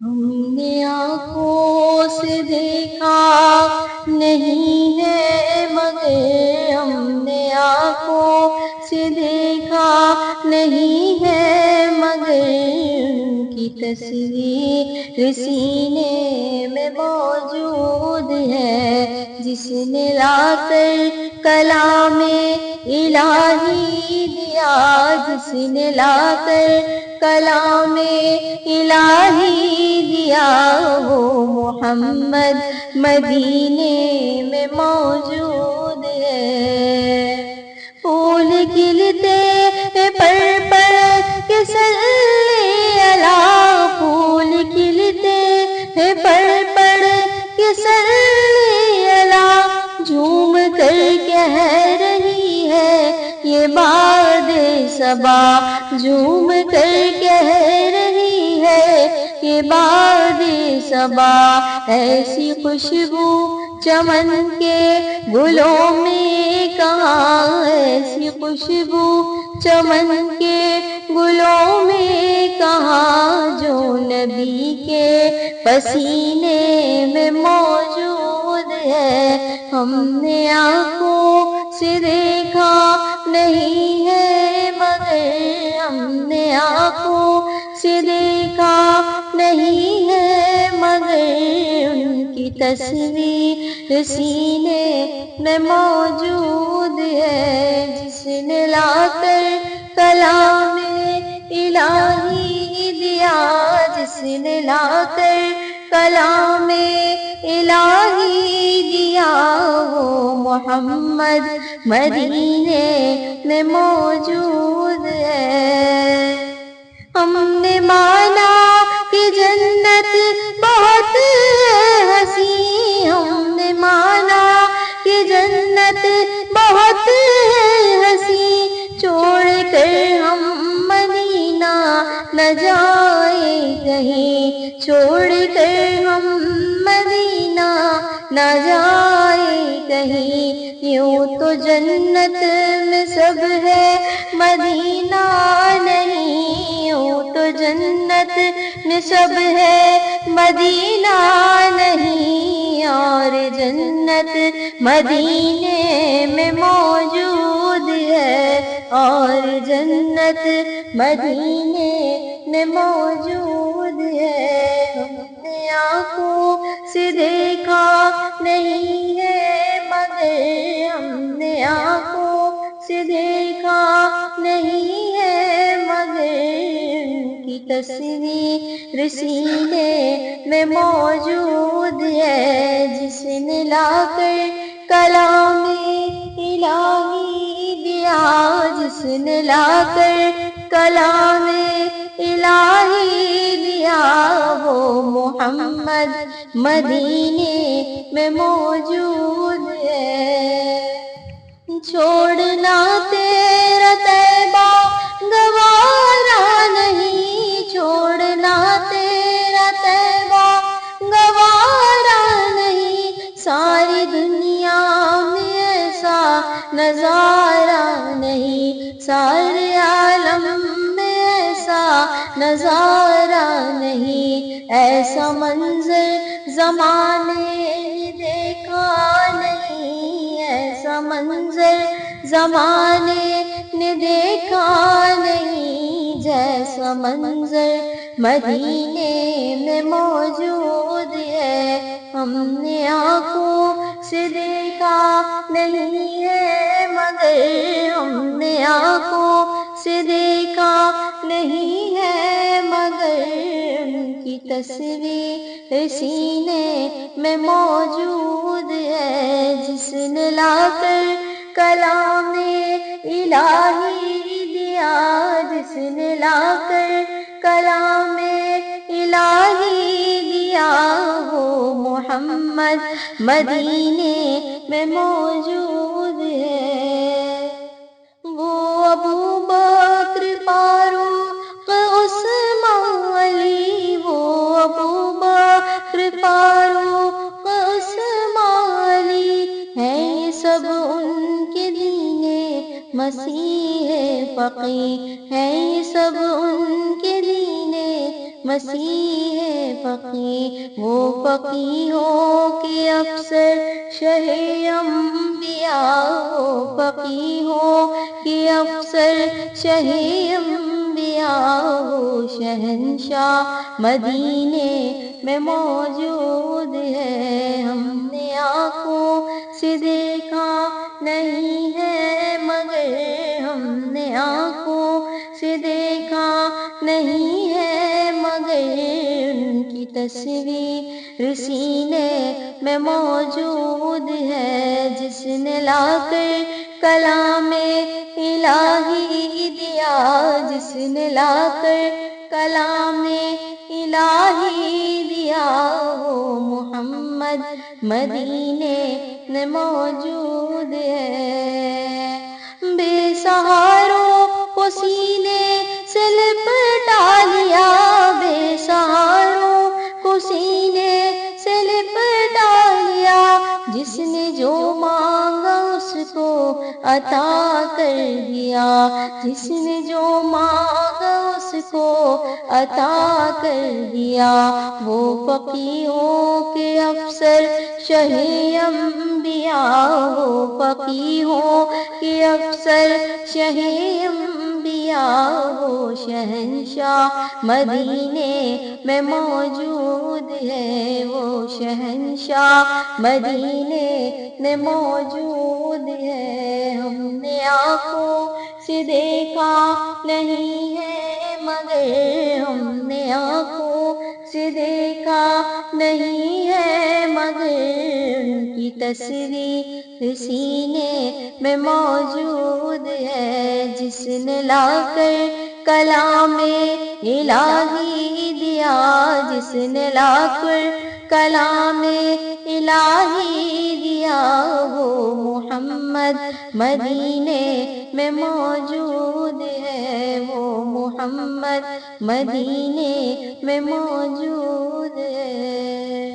ہم نے آنکھوں سے دیکھا نہیں ہے مگر ہم نے آنکھوں سے دیکھا نہیں ہے مگر ان کی تصویر سینے میں موجود ہے، جس نے لا کر کلام الہی دیا، جس نے لا کر کلام الہی دیا، وہ محمد مدینے میں موجود ہے۔ پھول کھلتے پر کے صلی اللہ، پھول کھلتے پر کے صلی اللہ، جھوم کر کہہ رہی ہے یہ باد صبا، جھوم کر کہہ رہی ہے یہ باد صبا، ایسی خوشبو چمن کے گلوں میں کہاں، ایسی خوشبو چمن کے گلوں میں کہاں، جو نبی کے پسینے میں موجود ہے۔ ہم نے آنکھوں سے دیکھا نہیں ہے مگر ہم نے آنکھوں سے دیکھا نہیں ہے مگر ان کی تصویر سینے میں موجود ہے، جس نے لا کر کلام الہی دیا، جس نے لا کر کلام الہی دیا، وہ محمد مدینے میں موجود ہے۔ ہم نے مانا کہ جنت بہت ہنسی، ہم نے مانا کہ جنت بہت ہنسی، چھوڑ کر ہم مدینہ نہ جائے کہیں، چھوڑ کر ہم مدینہ نہ جائے کہیں، یوں تو جنت میں سب ہے مدینہ نہیں، یوں تو جنت میں سب ہے مدینہ نہیں، اور جنت مدینے میں موجود ہے، اور جنت مدینے میں موجود ہے۔ ہم نے آنکھوں سے دیکھا نہیں ہے مگر ہم نے آنکھوں سے دیکھا نہیں ہے مگر ان کی تصویر سینے میں موجود ہے، جس نے لا کر کلام الہی دیا، جس نے لا کر کلام الہی دیا، وہ محمد مدینے میں موجود ہے۔ چھوڑنا تیرا طیبہ گوارا نہیں، چھوڑنا تیرا طیبہ گوارا نہیں، ساری دنیا میں ایسا نظارہ نہیں، سارے عالم میں ایسا نظارہ نہیں، ایسا منظر زمانے نے دیکھا نہیں، ایسا منظر زمانے نے دیکھا نہیں، جیسا منظر مدینے میں موجود ہے۔ ہم نے آنکھوں سے دیکھا نہیں ہے مگر ہم نے آنکھوں سے دیکھا نہیں ہے مگر ان کی تصویر سینے میں موجود ہے، جس نے لا کر کلام الہی دیا، جس نے لا کر کلام الہی دیا، وہ محمد مدینے میں موجود ہے۔ وہ ابو بکر فاروق عثمان علی، وہ ابو بکر فاروق عثمان علی ہیں، یہ سب ان کے دین مسیح فقی ہے یہ سب ان کے دین مسیح فقی، وہ فقی ہو کہ افسر شہ انبیاء، وہ فقی ہو کہ افسر شہ انبیاء، وہ شہنشاہ مدینے میں موجود ہے، ہم نے آنکھوں سے دیکھا نہیں ہے مگر، ہم نے آنکھوں سے دیکھا نہیں ہے مگر، ان کی تصویر سینے میں موجود ہے، جس نے لا کر کلام الہی دیا، جس نے لا کر کلام الہی دیا، وہ محمد مدینے میں موجود ہے۔ بے سہاروں کو سینے سے لپٹا لیا، بے سہاروں کو سینے سے لپٹا لیا، جس نے جو مانگا اس کو عطا کر دیا، جس نے جو مانگا اس کو عطا کر دیا، وہ فقی ہو کہ افسر شہ انبیاء، وہ فقی ہو کہ افسر شہ انبیاء، وہ شہنشاہ مدینے میں موجود ہے، وہ شہنشاہ مدینے میں موجود ہے، ہم نے آنکھوں سے دیکھا نہیں ہے مگر، ہم نے آنکھوں سے دیکھا نہیں ہے مگر، ان کی تصویر سینے میں موجود ہے، جس نے لا کر کلام الہی دیا، جس نے لا کر کلام الہی دیا، وہ محمد مدینے میں موجود ہے، وہ محمد مدینے میں موجود ہے۔